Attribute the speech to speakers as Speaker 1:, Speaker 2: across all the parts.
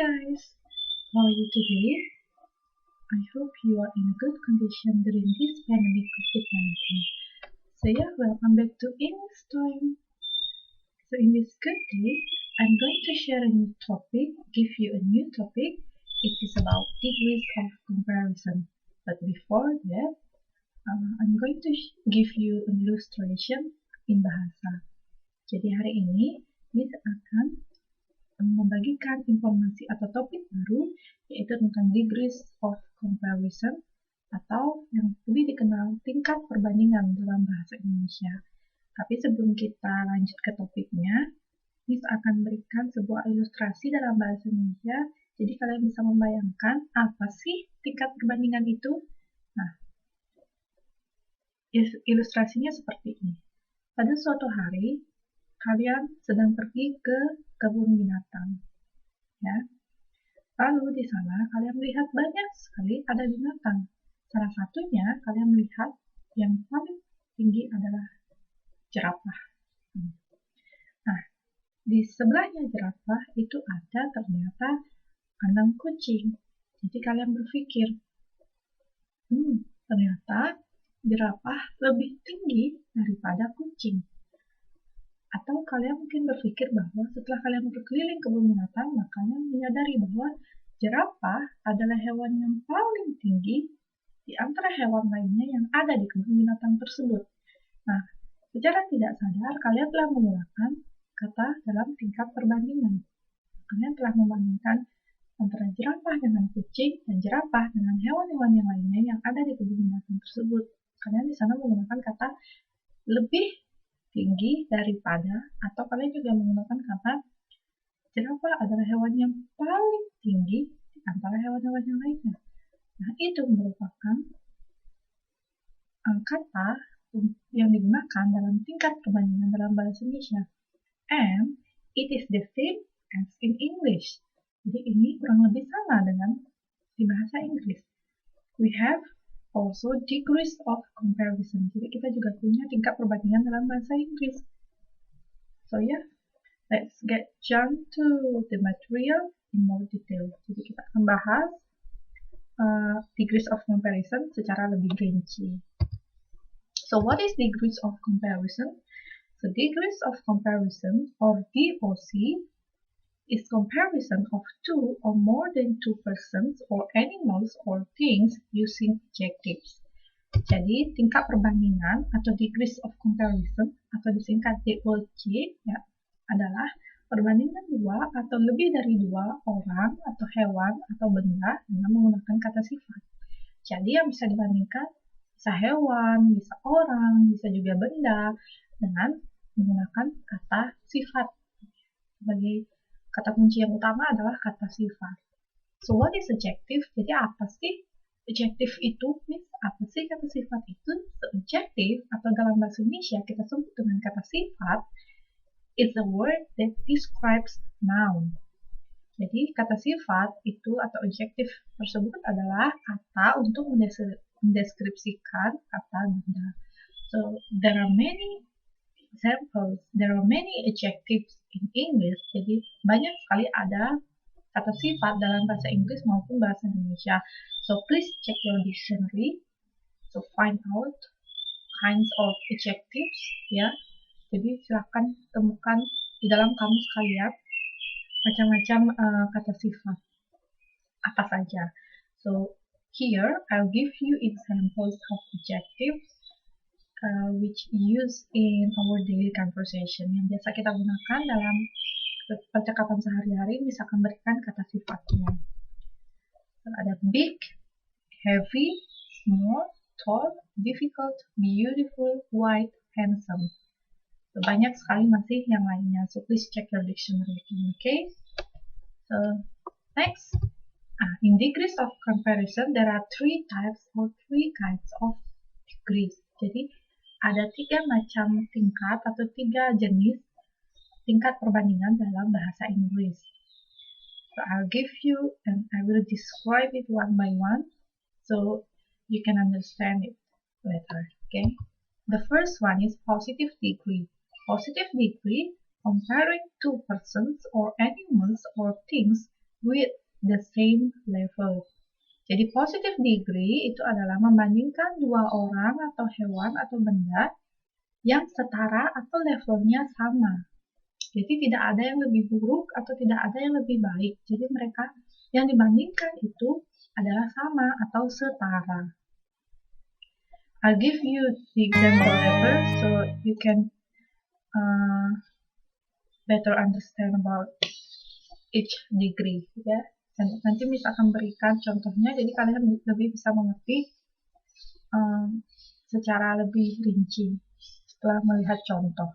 Speaker 1: guys, how are you today? I hope you are in a good condition during this pandemic COVID-19. So yeah, welcome back to English Time. So in this good day, I'm going to share a new topic, give you a new topic. It is about degrees of comparison. But before that, I'm going to give you an illustration in bahasa. Jadi hari ini, Miss akan membagikan informasi atau topik baru, yaitu tentang degrees of comparison, atau yang lebih dikenal tingkat perbandingan dalam bahasa Indonesia. Tapi sebelum kita lanjut ke topiknya, Miss akan berikan sebuah ilustrasi dalam bahasa Indonesia, jadi kalian bisa membayangkan apa sih tingkat perbandingan itu. Nah, ilustrasinya seperti ini. Pada suatu hari, kalian sedang pergi ke kebun binatang, ya. Lalu di sana kalian melihat banyak sekali ada binatang. Salah satunya kalian melihat yang paling tinggi adalah jerapah. Nah, di sebelahnya jerapah itu ada ternyata kandang kucing. Jadi kalian berpikir, ternyata jerapah lebih tinggi daripada kucing. Atau kalian mungkin berpikir bahwa setelah kalian berkeliling kebun binatang, maka kalian menyadari bahwa jerapah adalah hewan yang paling tinggi di antara hewan lainnya yang ada di kebun binatang tersebut. Nah, secara tidak sadar, kalian telah menggunakan kata dalam tingkat perbandingan. Kalian telah membandingkan antara jerapah dengan kucing dan jerapah dengan hewan-hewan yang lainnya yang ada di kebun binatang tersebut. Kalian di sana menggunakan kata lebih tinggi daripada, atau kalian juga menggunakan kata jerapah adalah hewan yang paling tinggi di antara hewan-hewan yang lainnya. Nah, itu merupakan kata yang digunakan dalam tingkat perbandingan dalam bahasa Indonesia. And it is the same as in English. Jadi ini kurang lebih sama dengan di bahasa Inggris. We have also degrees of comparison. Jadi kita juga punya tingkat perbandingan dalam bahasa Inggris. So yeah, let's get jump to the material in more detail. Jadi kita akan bahas degrees of comparison secara lebih rinci. So what is degrees of comparison? So degrees of comparison, or DOC, is comparison of two or more than two persons or animals or things using adjectives. Jadi tingkat perbandingan atau degrees of comparison atau disingkat DOC ya, adalah perbandingan dua atau lebih dari dua orang atau hewan atau benda dengan menggunakan kata sifat. Jadi yang bisa dibandingkan bisa hewan, bisa orang, bisa juga benda dengan menggunakan kata sifat. Sebagai kata kunci yang utama adalah kata sifat. So what is adjective? Jadi apa sih adjective itu? Apa sih kata sifat itu? So adjective atau dalam bahasa Indonesia kita sebut dengan kata sifat is a word that describes noun. Jadi kata sifat itu atau adjective tersebut adalah kata untuk mendeskripsikan kata benda. So there are many examples, there are many adjectives in English. Jadi banyak sekali ada kata sifat dalam bahasa Inggris maupun bahasa Indonesia. So please check your dictionary. So find out kinds of adjectives, ya. Jadi silakan temukan di dalam kamus kalian macam-macam kata sifat apa saja. So here I'll give you examples of adjectives which use in our daily conversation, yang biasa kita gunakan dalam percakapan sehari-hari, misalkan berikan kata sifatnya. Ada big, heavy, small, tall, difficult, beautiful, white, handsome. So, banyak sekali masih yang lainnya. So please check your dictionary. Okay. So next, in degrees of comparison there are three types or three kinds of degrees. Jadi ada tiga macam tingkat atau tiga jenis tingkat perbandingan dalam bahasa Inggris. So I'll give you and I will describe it one by one so you can understand it better. Okay. The first one is positive degree. Positive degree, comparing two persons or animals or things with the same level. Jadi positive degree itu adalah membandingkan dua orang atau hewan atau benda yang setara atau levelnya sama. Jadi tidak ada yang lebih buruk atau tidak ada yang lebih baik. Jadi mereka yang dibandingkan itu adalah sama atau setara. I'll give you the example later so you can better understand about each degree, ya. Dan nanti Miss akan berikan contohnya, jadi kalian lebih bisa mengerti secara lebih rinci setelah melihat contoh.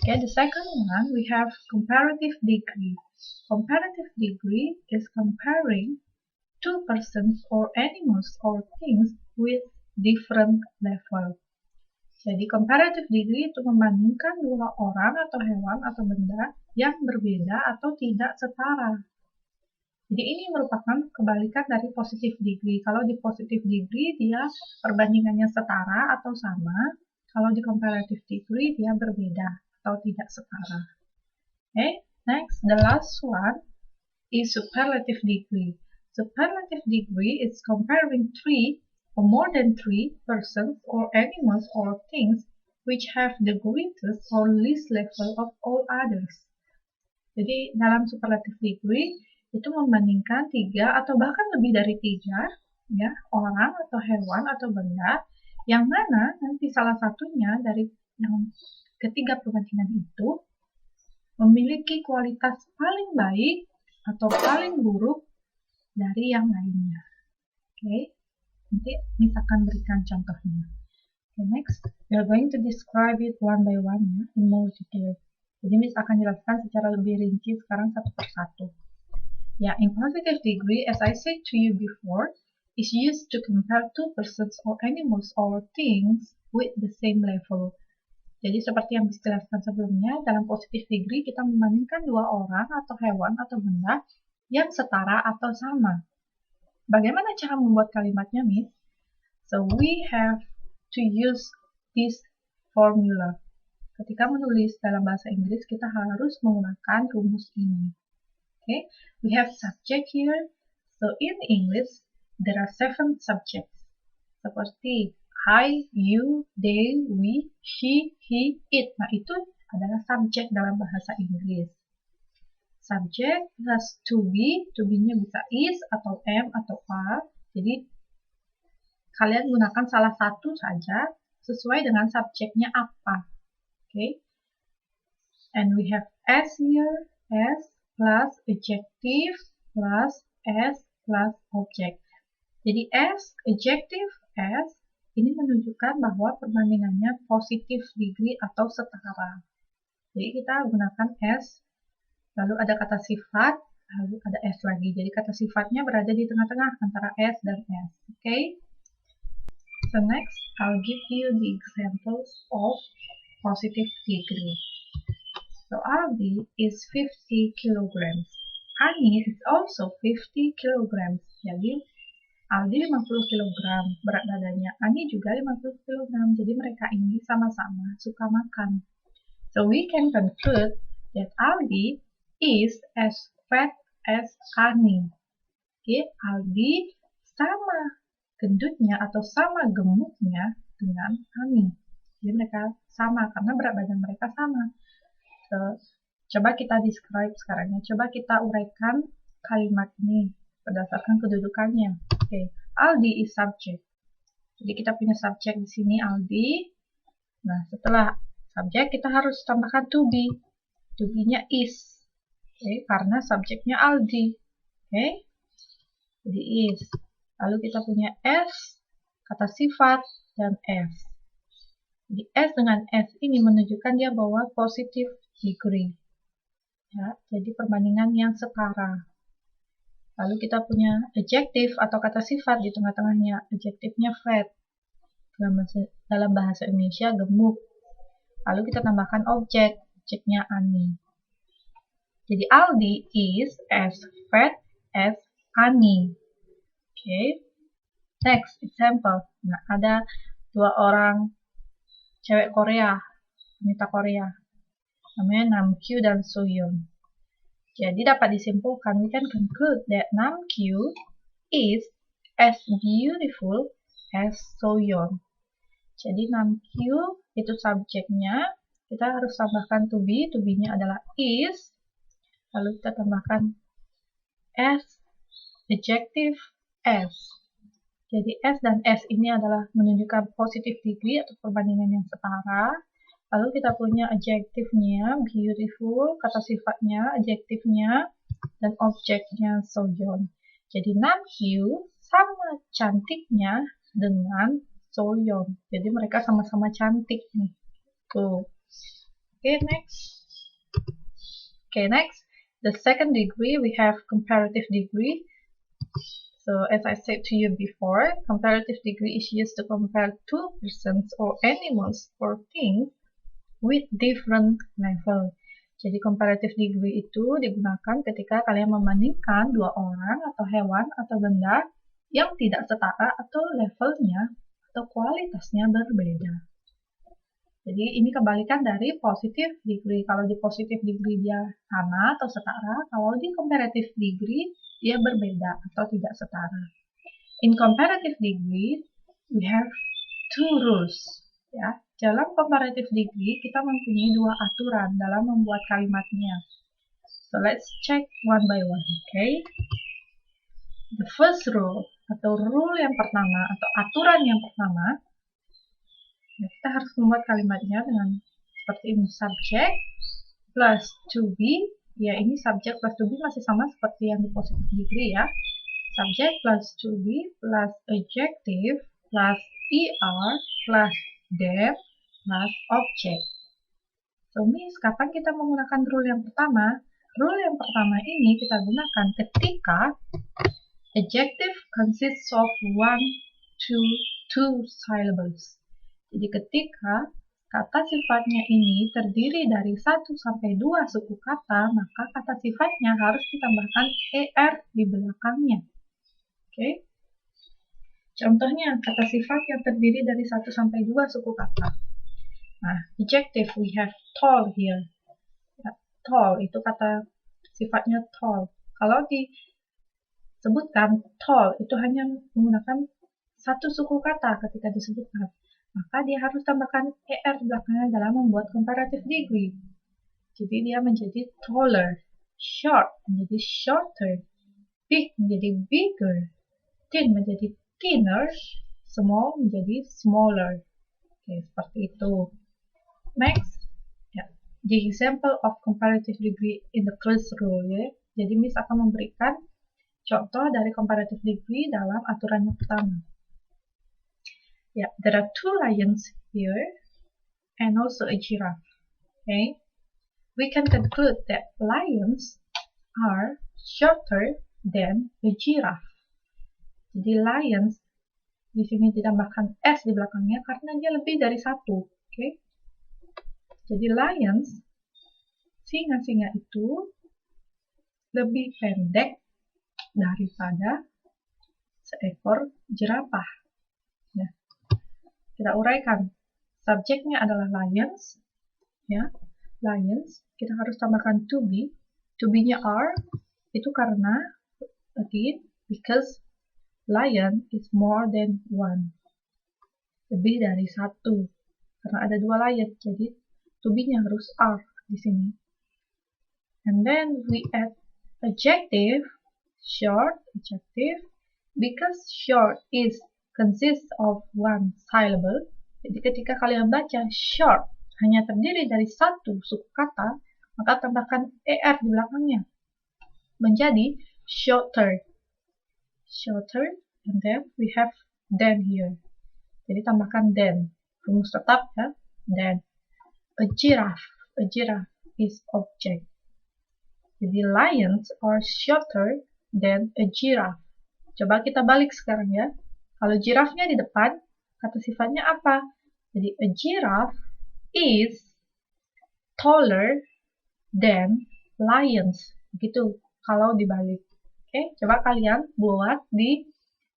Speaker 1: Okay, the second one we have comparative degree. Comparative degree is comparing two persons or animals or things with different level. Jadi comparative degree itu membandingkan dua orang atau hewan atau benda yang berbeda atau tidak setara. Jadi ini merupakan kebalikan dari positive degree. Kalau di positive degree dia perbandingannya setara atau sama. Kalau di comparative degree dia berbeda atau tidak setara. Okay, next, the last one is superlative degree. Superlative degree is comparing three or more than three persons or animals or things which have the greatest or least level of all others. Jadi dalam superlative degree itu membandingkan tiga atau bahkan lebih dari tiga, ya, orang atau hewan atau benda, yang mana nanti salah satunya dari yang ketiga perbandingan itu memiliki kualitas paling baik atau paling buruk dari yang lainnya. Oke, nanti Miss akan berikan contohnya. Okay, next, we are going to describe it one by one, ya, in more detail. Jadi Miss akan jelaskan secara lebih rinci sekarang satu persatu. Ya, in positive degree, as I said to you before, is used to compare two persons or animals or things with the same level. Jadi seperti yang dijelaskan sebelumnya, dalam positive degree kita membandingkan dua orang atau hewan atau benda yang setara atau sama. Bagaimana cara membuat kalimatnya, Miss? So we have to use this formula. Ketika menulis dalam bahasa Inggris, kita harus menggunakan rumus ini. Okay, we have subject here. So in English, there are 7 subjects. Seperti I, you, they, we, she, he, it. Nah, itu adalah subjek dalam bahasa Inggris. Subject plus to be-nya bisa is atau am atau are. Jadi kalian gunakan salah satu saja sesuai dengan subjeknya apa. Okay. And we have as here, as plus adjective plus as plus object. Jadi as, adjective as, ini menunjukkan bahwa perbandingannya positive degree atau setara. Jadi kita gunakan as, lalu ada kata sifat, lalu ada as lagi. Jadi kata sifatnya berada di tengah-tengah antara as dan as. Okay? So next, I'll give you the examples of positive degree. So Aldi is 50 kilograms. Ani is also 50 kilograms. Jadi Aldi 50 kg berat badannya. Ani juga 50 kg. Jadi mereka ini sama-sama suka makan. So we can conclude that Aldi is as fat as Ani. Okay, Aldi sama gendutnya atau sama gemuknya dengan Ani. Jadi mereka sama karena berat badan mereka sama. So, coba kita describe sekarang ya. Coba kita uraikan kalimat ini berdasarkan kedudukannya. Oke, Aldi is subject. Jadi kita punya subjek di sini Aldi. Nah, setelah subjek kita harus tambahkan to be. To be-nya is. Oke, karena subjeknya Aldi. Oke. Jadi is. Lalu kita punya as, kata sifat dan s. Jadi s dengan s ini menunjukkan dia bahwa positive degree. Ya, jadi perbandingan yang setara. Lalu kita punya adjective atau kata sifat di tengah-tengahnya. Adjektifnya fat. Dalam bahasa Indonesia gemuk. Lalu kita tambahkan objek. Objeknya Ani. Jadi Aldi is as fat as Ani. Okay. Next example. Nah, ada dua orang cewek Korea, wanita Korea. Namanya Namkyu dan Soyeon. Jadi dapat disimpulkan, we can conclude that Namkyu is as beautiful as Soyeon. Jadi Namkyu itu subjeknya, kita harus tambahkan to be-nya adalah is, lalu kita tambahkan as, adjective as. Jadi S dan S ini adalah menunjukkan positive degree atau perbandingan yang setara. Lalu kita punya adjektifnya, beautiful, kata sifatnya, adjektifnya, dan objeknya Soyeon. Jadi Namkyu sama cantiknya dengan Soyeon. Jadi mereka sama-sama cantik nih. Tuh. Next. Next. The second degree, we have comparative degree. So as I said to you before, comparative degree is used to compare two persons or animals or things with different level. Jadi comparative degree itu digunakan ketika kalian membandingkan dua orang atau hewan atau benda yang tidak setara atau levelnya atau kualitasnya berbeda. Jadi ini kebalikan dari positive degree. Kalau di positive degree dia sama atau setara, kalau di comparative degree dia berbeda atau tidak setara. In comparative degree, we have two rules. Ya, dalam comparative degree kita mempunyai dua aturan dalam membuat kalimatnya. So let's check one by one, okay? The first rule atau rule yang pertama atau aturan yang pertama, kita harus membuat kalimatnya dengan seperti ini, subject plus to be. Ya, ini subject plus to be masih sama seperti yang di positive degree ya. Subject plus to be plus adjective plus er plus them plus object. So, Miss, kapan kita menggunakan rule yang pertama? Rule yang pertama ini kita gunakan ketika adjective consists of one to two syllables. Jadi ketika kata sifatnya ini terdiri dari 1 sampai 2 suku kata, maka kata sifatnya harus ditambahkan er di belakangnya. Oke. Contohnya, kata sifat yang terdiri dari 1 sampai 2 suku kata. Nah, adjective, we have tall here. Ya, tall, itu kata sifatnya tall. Kalau disebutkan tall, itu hanya menggunakan satu suku kata ketika disebutkan. Maka dia harus tambahkan er belakangnya dalam membuat comparative degree. Jadi dia menjadi taller, short menjadi shorter, big menjadi bigger, thin menjadi thinner, small menjadi smaller. Oke, seperti itu. Next, ya, the example of comparative degree in the first rule. Ya. Jadi Miss akan memberikan contoh dari comparative degree dalam aturan yang pertama. Yeah, there are two lions here and also a giraffe. Okay, we can conclude that lions are shorter than a giraffe. Jadi lions di sini ditambahkan s di belakangnya karena dia lebih dari satu. Okay, jadi lions, singa-singa itu lebih pendek daripada seekor jerapah. Nah, kita uraikan. Subjeknya adalah lions, ya, lions. Kita harus tambahkan to be. To be-nya are, itu karena, again, because lion is more than one. Lebih dari satu. Karena ada dua lion, jadi to be-nya harus are di sini. And then we add adjective, short, adjective, because short is consists of one syllable. Jadi ketika kalian baca short hanya terdiri dari satu suku kata, maka tambahkan er di belakangnya. Menjadi shorter. Shorter, and then we have than here. Jadi tambahkan than. Rumus tetap ya, than. A giraffe is object. Jadi lions are shorter than a giraffe. Coba kita balik sekarang ya. Kalau giraffe-nya di depan, kata sifatnya apa? Jadi a giraffe is taller than lions. Begitu kalau dibalik. Oke, coba kalian buat di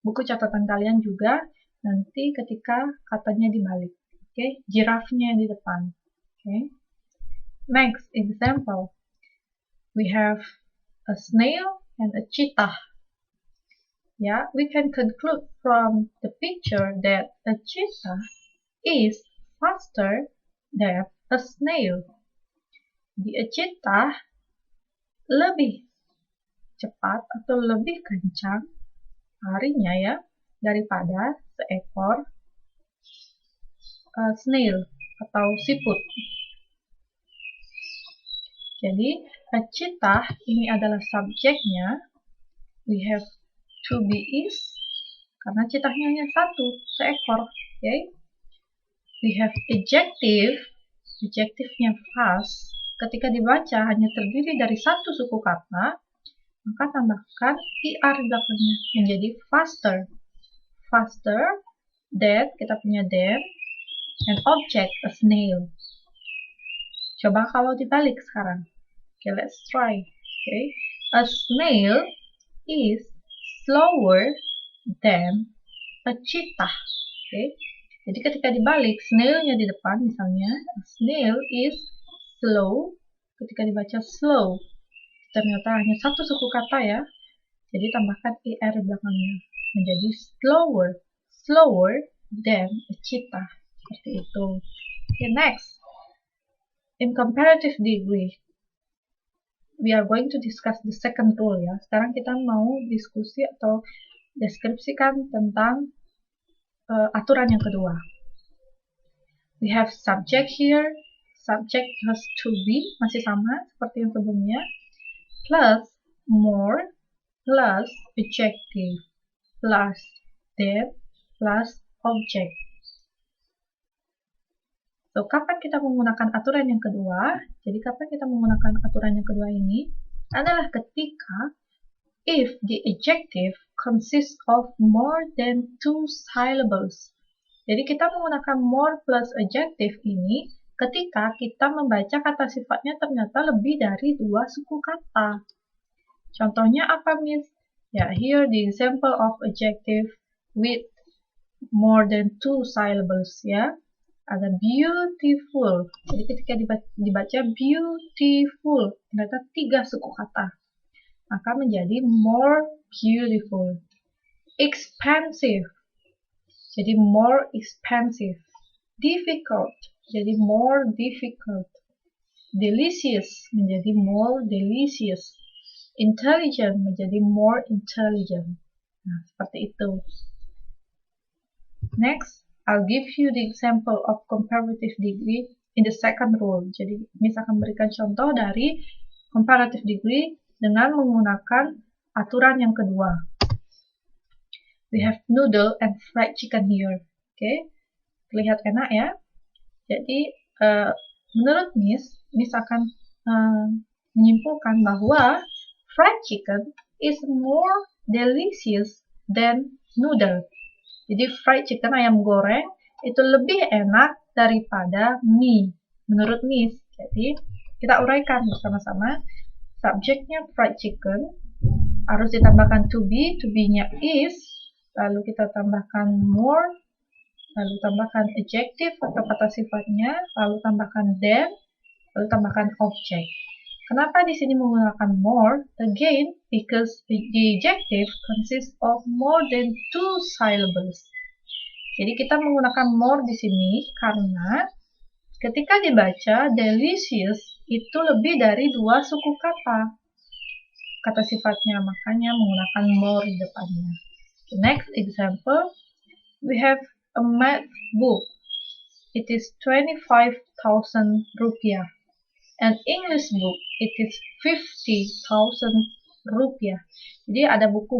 Speaker 1: buku catatan kalian juga nanti ketika katanya dibalik. Oke, giraffe-nya di depan. Oke. Next example. We have a snail, and a cheetah. Yeah, we can conclude from the picture that a cheetah is faster than a snail. A cheetah lebih cepat atau lebih kencang larinya ya daripada seekor snail atau siput. Jadi, a cheetah ini adalah subjeknya. We have to be is, karena cheetahnya hanya satu, seekor. Okay? We have adjective, adjektifnya fast. Ketika dibaca hanya terdiri dari satu suku kata, maka tambahkan er di belakangnya menjadi faster. Faster than, kita punya than, an object, a snail. Coba kalau dibalik sekarang. Okay, let's try. Okay, a snail is slower than a cheetah. Okay, jadi ketika dibalik, snailnya di depan misalnya, a snail is slow. Ketika dibaca slow, ternyata hanya satu suku kata ya. Jadi tambahkan er di belakangnya menjadi slower, slower than a cheetah. Seperti itu. Okay, next. In comparative degree, we are going to discuss the second rule ya. Sekarang kita mau diskusi atau deskripsikan tentang aturan yang kedua. We have subject here. Subject has to be, masih sama seperti yang sebelumnya. Plus more, plus adjective, plus than, plus object. So, kapan kita menggunakan aturan yang kedua? Jadi, kapan kita menggunakan aturan yang kedua ini? Adalah ketika if the adjective consists of more than two syllables. Jadi, kita menggunakan more plus adjective ini ketika kita membaca kata sifatnya ternyata lebih dari dua suku kata. Contohnya apa, Miss? Ya, here the example of adjective with more than two syllables, ya. Ada beautiful. Jadi ketika dibaca beautiful, ternyata tiga suku kata. Maka menjadi more beautiful. Expensive. Jadi more expensive. Difficult. Jadi more difficult. Delicious menjadi more delicious. Intelligent menjadi more intelligent. Nah, seperti itu. Next. I'll give you the example of comparative degree in the second rule. Jadi, Miss akan berikan contoh dari comparative degree dengan menggunakan aturan yang kedua. We have noodle and fried chicken here. Okay, terlihat enak ya. Jadi, menurut Miss akan menyimpulkan bahwa fried chicken is more delicious than noodle. Jadi fried chicken, ayam goreng, itu lebih enak daripada mie, menurut Miss. Jadi kita uraikan bersama-sama. Subjeknya fried chicken, harus ditambahkan to be-nya is, lalu kita tambahkan more, lalu tambahkan adjective atau kata sifatnya, lalu tambahkan than, lalu tambahkan object. Kenapa di sini menggunakan more? Again, because the adjective consists of more than two syllables. Jadi kita menggunakan more di sini karena ketika dibaca delicious itu lebih dari dua suku kata sifatnya, makanya menggunakan more di depannya. The next example, we have a math book. It is 25,000 rupiah. An English book, it is 50,000 rupiah. Jadi ada buku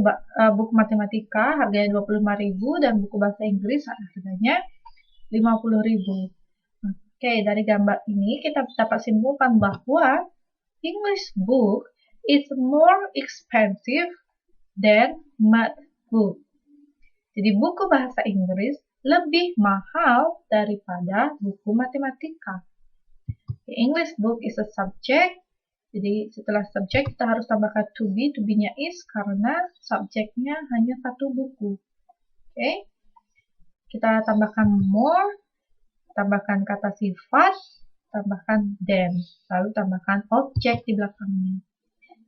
Speaker 1: matematika harganya 25.000 dan buku bahasa Inggris harganya 50.000. Oke, dari gambar ini kita dapat simpulkan bahwa English book is more expensive than math book. Jadi buku bahasa Inggris lebih mahal daripada buku matematika. The English book is a subject. Jadi setelah subject kita harus tambahkan to be-nya is karena subjeknya hanya satu buku. Oke. Kita tambahkan more, tambahkan kata sifat, tambahkan than, lalu tambahkan objek di belakangnya.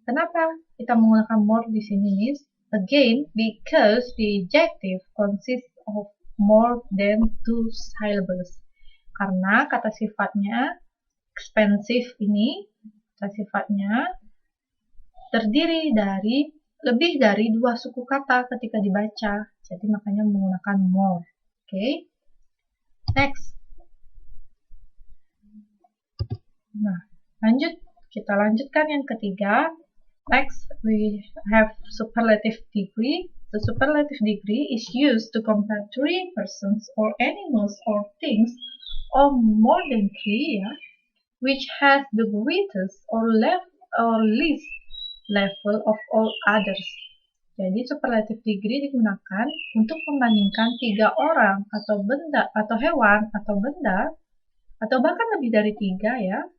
Speaker 1: Kenapa kita menggunakan more di sini, Miss? Again, because the adjective consists of more than 2 syllables. Karena kata sifatnya expensive ini, kata sifatnya terdiri dari lebih dari 2 suku kata ketika dibaca. Jadi makanya menggunakan more. Oke. Next. Nah, kita lanjutkan yang ketiga. Next, we have superlative degree. The superlative degree is used to compare 3 persons or animals or things, or more than 3, which has the greatest or least level of all others. Jadi superlative degree digunakan untuk membandingkan 3 orang atau benda atau hewan atau benda atau bahkan lebih dari 3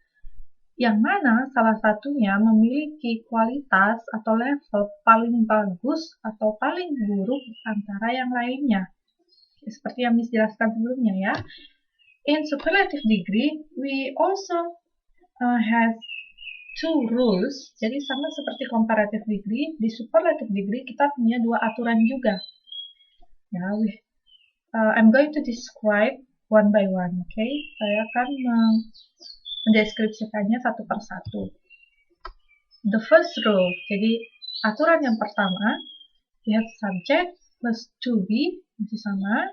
Speaker 1: yang mana salah satunya memiliki kualitas atau level paling bagus atau paling buruk antara yang lainnya. Seperti yang Miss jelaskan sebelumnya In superlative degree, we also have 2 rules. Jadi sama seperti comparative degree, di superlative degree kita punya 2 aturan juga. I'm going to describe one by one, okay? Saya akan mendeskripsikannya satu persatu. The first rule, jadi aturan yang pertama, we have subject plus to be, masih sama,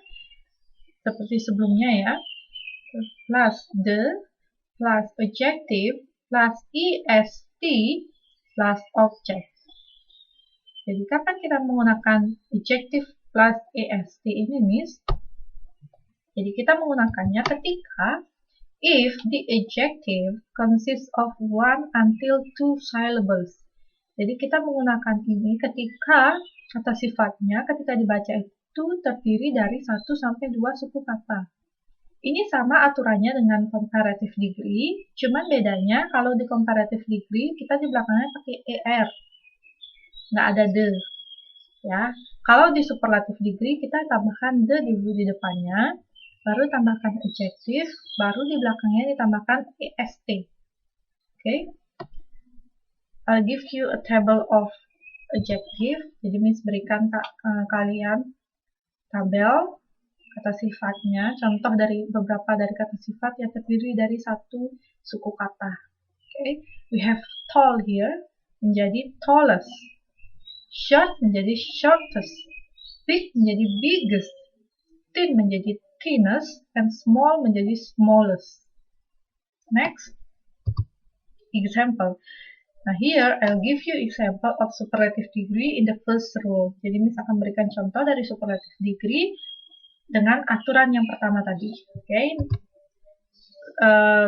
Speaker 1: seperti sebelumnya plus the, plus adjective, plus est, plus object. Jadi kapan kita menggunakan adjective plus est ini, Miss? Jadi kita menggunakannya ketika if the adjective consists of 1 until 2 syllables. Jadi kita menggunakan ini ketika kata sifatnya ketika dibaca itu terdiri dari 1 sampai 2 suku kata. Ini sama aturannya dengan comparative degree, cuman bedanya kalau di comparative degree kita di belakangnya pakai er. Nggak ada the. Kalau di superlative degree kita tambahkan the dulu di depannya, baru tambahkan adjective, baru di belakangnya ditambahkan est. Okay? I'll give you a table of adjective. Jadi Miss berikan kalian tabel kata sifatnya, contoh dari beberapa dari kata sifat yang terdiri dari 1 suku kata. Okay? We have tall here menjadi tallest, short menjadi shortest, big menjadi biggest, thin menjadi thinnest, and small menjadi smallest. Next, example. Nah, here I'll give you example of superlative degree in the first rule. Jadi Miss akan berikan contoh dari superlative degree dengan aturan yang pertama tadi. Okay?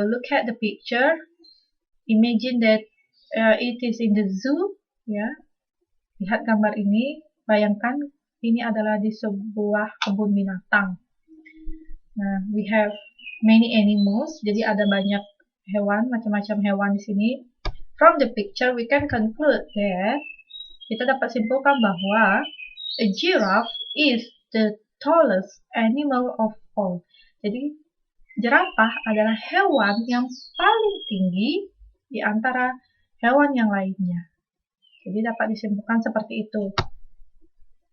Speaker 1: Look at the picture. Imagine that it is in the zoo. Lihat gambar ini. Bayangkan ini adalah di sebuah kebun binatang. Nah, we have many animals. Jadi ada banyak hewan, macam-macam hewan di sini. From the picture, we can conclude that kita dapat simpulkan bahwa a giraffe is the tallest animal of all. Jadi, jerapah adalah hewan yang paling tinggi di antara hewan yang lainnya. Jadi, dapat disimpulkan seperti itu.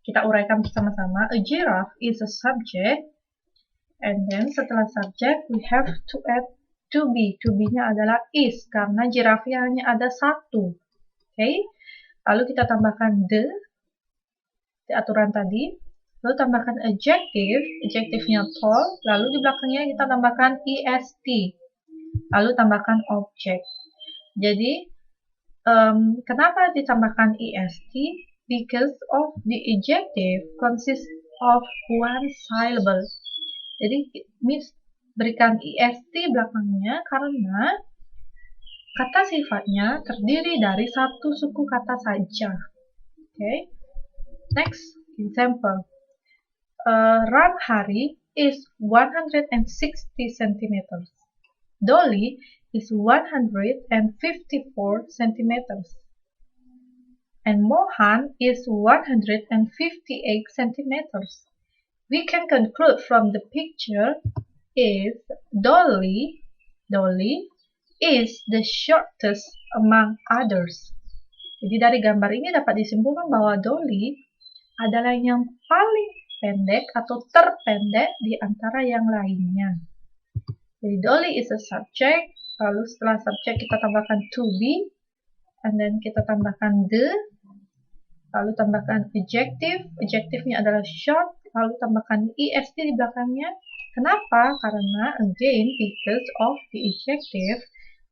Speaker 1: Kita uraikan bersama-sama. A giraffe is a subject. And then, setelah subject, we have to add to be. To be-nya adalah is, karena giraffe hanya ada 1. Okay? Lalu kita tambahkan the, di aturan tadi. Lalu tambahkan adjective, adjective-nya tall, lalu di belakangnya kita tambahkan est, lalu tambahkan object. Jadi, kenapa ditambahkan est? Because of the adjective consists of 1 syllable. Jadi, Miss berikan est belakangnya karena kata sifatnya terdiri dari 1 suku kata saja. Okay. Next example. Run Hari is 160 centimeters. Dolly is 154 centimeters. And Mohan is 158 centimeters. We can conclude from the picture is Dolly is the shortest among others. Jadi dari gambar ini dapat disimpulkan bahwa Dolly adalah yang paling pendek atau terpendek di antara yang lainnya. Jadi Dolly is a subject, lalu setelah subject kita tambahkan to be, and then kita tambahkan the, lalu tambahkan adjective, adjective-nya adalah short, lalu tambahkan est di belakangnya. Kenapa? Karena again, because of the adjective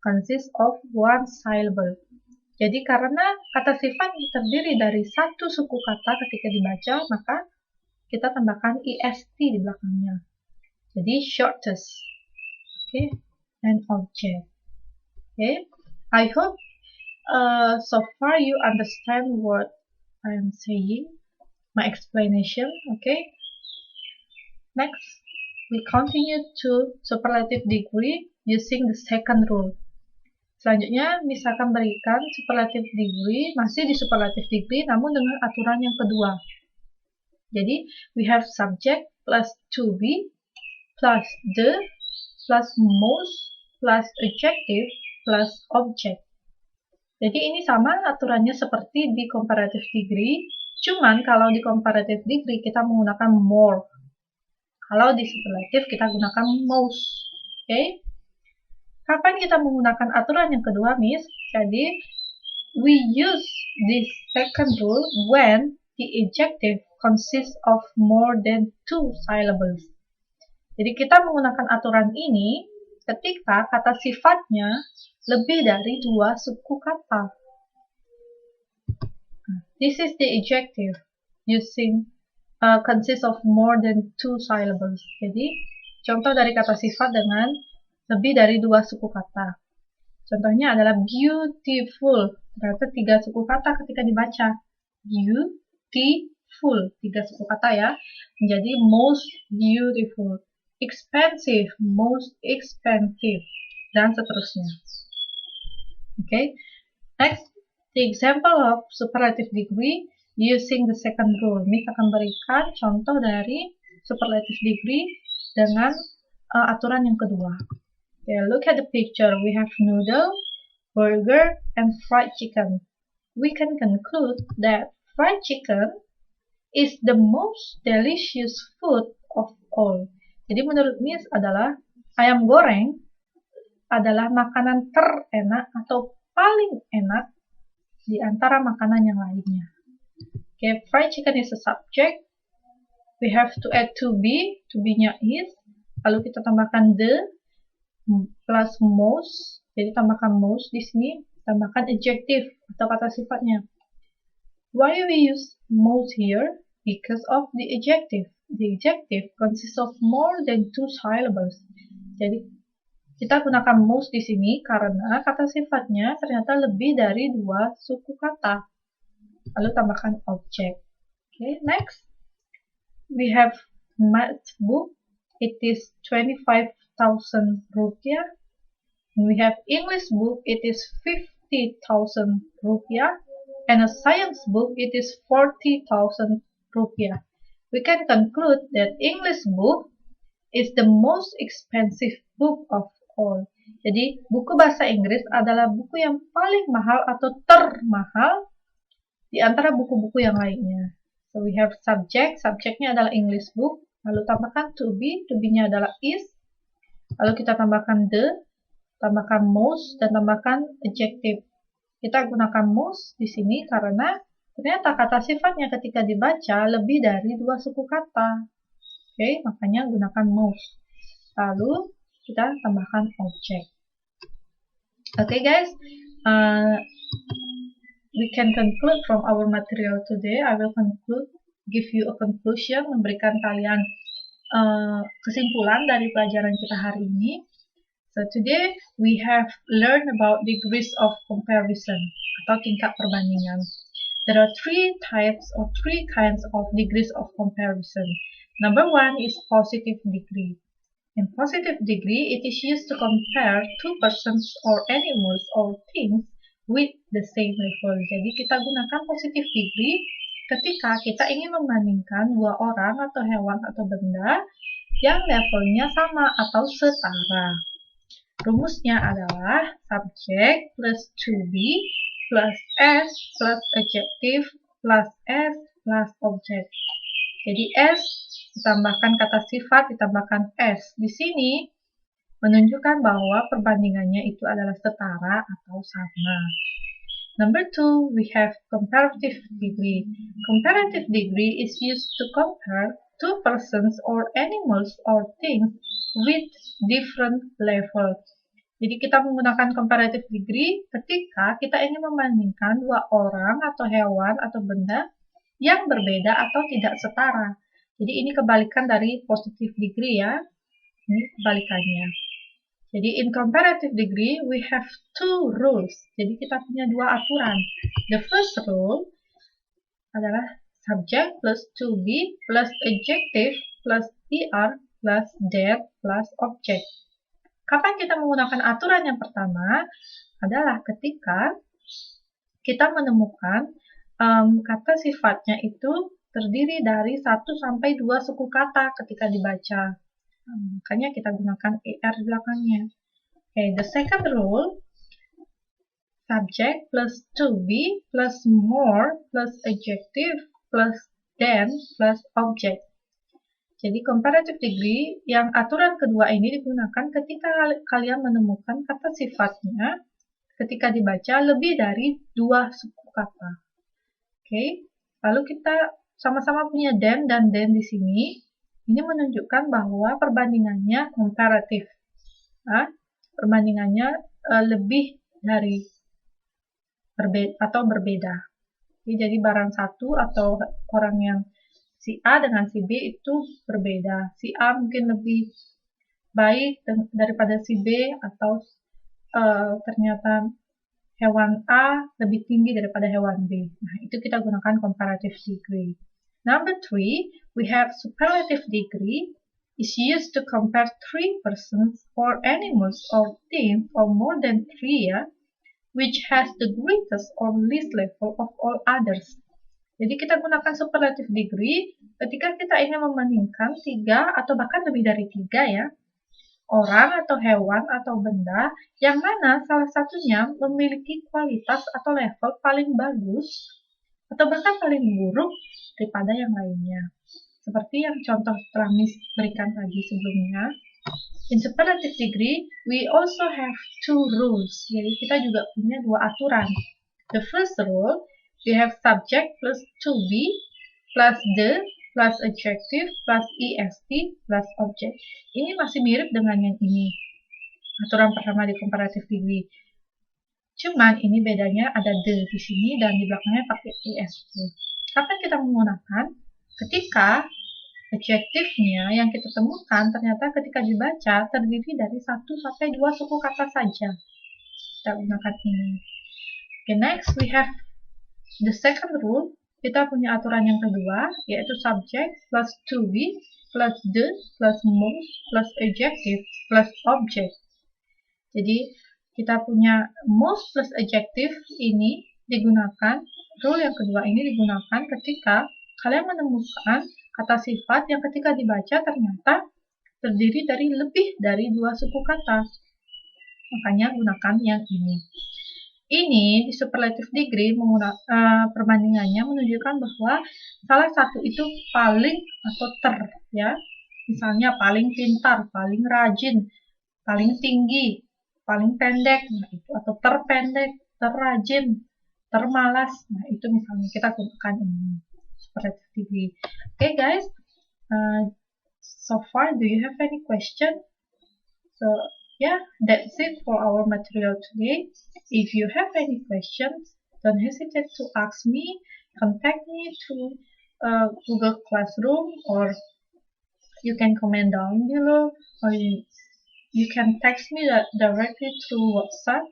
Speaker 1: consists of one syllable. Jadi karena kata sifat terdiri dari satu suku kata ketika dibaca, maka kita tambahkan est di belakangnya. Jadi shortest, okay, and object. Okay, I hope so far you understand what I am saying, my explanation. Okay, next we continue to superlative degree using the second rule. Selanjutnya, misalkan berikan superlative degree, masih di superlative degree, namun dengan aturan yang kedua. Jadi, we have subject plus to be, plus the, plus most, plus adjective, plus object. Jadi, ini sama aturannya seperti di comparative degree, cuman kalau di comparative degree kita menggunakan more. Kalau di superlative kita gunakan most. Okay? Kapan kita menggunakan aturan yang kedua, Miss? Jadi, we use this second rule when the adjective consists of more than two syllables. Jadi, kita menggunakan aturan ini ketika kata sifatnya lebih dari dua suku kata. This is the adjective using consists of more than two syllables. Jadi, contoh dari kata sifat dengan lebih dari dua suku kata. Contohnya adalah beautiful. Ternyata tiga suku kata ketika dibaca. Beautiful. Tiga suku kata ya. Menjadi most beautiful. Expensive. Most expensive. Dan seterusnya. Okay. Next, the example of superlative degree using the second rule. Miss akan berikan contoh dari superlative degree dengan aturan yang kedua. Okay, look at the picture. We have noodle, burger, and fried chicken. We can conclude that fried chicken is the most delicious food of all. Jadi menurut Miss adalah ayam goreng adalah makanan terenak atau paling enak di antara makanan yang lainnya. Okay, fried chicken is a subject. We have to add to be. To be-nya is. Lalu kita tambahkan the plus most, jadi tambahkan most di sini, tambahkan adjective atau kata sifatnya. Why we use most here? Because of the adjective. The adjective consists of more than two syllables. Jadi kita gunakan most di sini karena kata sifatnya ternyata lebih dari dua suku kata. Lalu tambahkan object. Okay, next we have math book. It is 25,000 rupiah. And we have English book, it is 50,000 rupiah. And a science book, it is 40,000 rupiah. We can conclude that English book is the most expensive book of all. Jadi, buku bahasa Inggris adalah buku yang paling mahal atau termahal di antara buku-buku yang lainnya. So, we have subject, subjeknya adalah English book. Lalu tambahkan to be-nya adalah is. Lalu kita tambahkan the, tambahkan most, dan tambahkan adjective. Kita gunakan most di sini karena ternyata kata sifatnya ketika dibaca lebih dari dua suku kata. Oke, makanya gunakan most. Lalu kita tambahkan object. Oke guys, we can conclude from our material today. I will give you a conclusion, memberikan kalian kesimpulan dari pelajaran kita hari ini. So today we have learned about degrees of comparison atau tingkat perbandingan. There are three kinds of degrees of comparison. Number one is positive degree. In positive degree, it is used to compare two persons or animals or things with the same level. Jadi kita gunakan positive degree ketika kita ingin membandingkan dua orang atau hewan atau benda yang levelnya sama atau setara. Rumusnya adalah subject plus to be plus S plus adjective plus S plus object. Jadi S ditambahkan kata sifat ditambahkan S. Di sini menunjukkan bahwa perbandingannya itu adalah setara atau sama. Number 2, we have comparative degree. Comparative degree is used to compare two persons or animals or things with different levels. Jadi kita menggunakan comparative degree ketika kita ingin membandingkan dua orang atau hewan atau benda yang berbeda atau tidak setara. Jadi ini kebalikan dari positive degree ya. Ini kebalikannya. Jadi in comparative degree we have two rules. Jadi kita punya dua aturan. The first rule adalah subject plus to be plus adjective plus er plus that plus object. Kapan kita menggunakan aturan yang pertama adalah ketika kita menemukan kata sifatnya itu terdiri dari 1 sampai 2 suku kata ketika dibaca. Makanya kita gunakan er di belakangnya. Okay, the second rule, subject plus to be plus more plus adjective plus than plus object. Jadi comparative degree yang aturan kedua ini digunakan ketika kalian menemukan kata sifatnya ketika dibaca lebih dari 2 suku kata. Okay, lalu kita sama-sama punya dan di sini. Ini menunjukkan bahwa perbandingannya komparatif. Perbandingannya lebih dari berbeda. Jadi barang satu atau orang yang si A dengan si B itu berbeda. Si A mungkin lebih baik daripada si B atau ternyata hewan A lebih tinggi daripada hewan B. Nah, itu kita gunakan comparative degree. Number 3, we have superlative degree is used to compare 3 persons or animals or things or more than 3 which has the greatest or least level of all others. Jadi kita gunakan superlative degree ketika kita ingin membandingkan 3 atau bahkan lebih dari 3 ya, orang atau hewan atau benda yang mana salah satunya memiliki kualitas atau level paling bagus atau bahkan paling buruk daripada yang lainnya. Seperti yang contoh telah Miss berikan tadi sebelumnya. In superlative degree, we also have 2 rules. Jadi kita juga punya 2 aturan. The first rule, we have subject plus to be plus the plus adjective plus est plus object. Ini masih mirip dengan yang ini. Aturan pertama di comparative degree. Cuman ini bedanya ada the di sini dan di belakangnya pakai est. Kapan kita menggunakan? Ketika adjektifnya yang kita temukan ternyata ketika dibaca terdiri dari 1 sampai 2 suku kata saja. Kita gunakan ini. Okay, next we have the second rule. Kita punya aturan yang kedua, yaitu subject plus to be plus the plus most plus adjective plus object. Jadi kita punya most plus adjective ini digunakan, rule yang kedua ini digunakan ketika kalian menemukan kata sifat yang ketika dibaca ternyata terdiri dari lebih dari 2 suku kata. Makanya gunakan yang ini. Ini di superlative degree perbandingannya menunjukkan bahwa salah satu itu paling atau ya. Misalnya paling pintar, paling rajin, paling tinggi, paling pendek, nah itu, atau terpendek, terrajin, termalas. Nah, itu misalnya kita gunakan ini. Superlative degree. Okay guys, so far do you have any question? So yeah, that's it for our material today. If you have any questions, don't hesitate to ask me, contact me to Google Classroom, or you can comment down below, or you can text me directly through WhatsApp.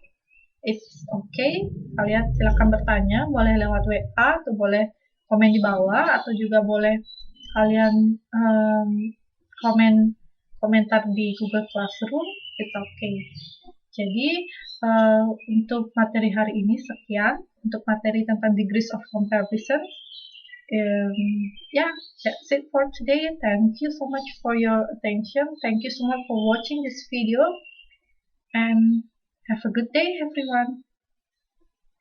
Speaker 1: It's okay, kalian silakan bertanya, boleh lewat WA atau boleh komen di bawah, atau juga boleh kalian komentar di Google Classroom. It's okay. Jadi untuk materi hari ini sekian, untuk materi tentang degrees of comparison. Yeah, that's it for today. Thank you so much for your attention. Thank you so much for watching this video, and have a good day everyone.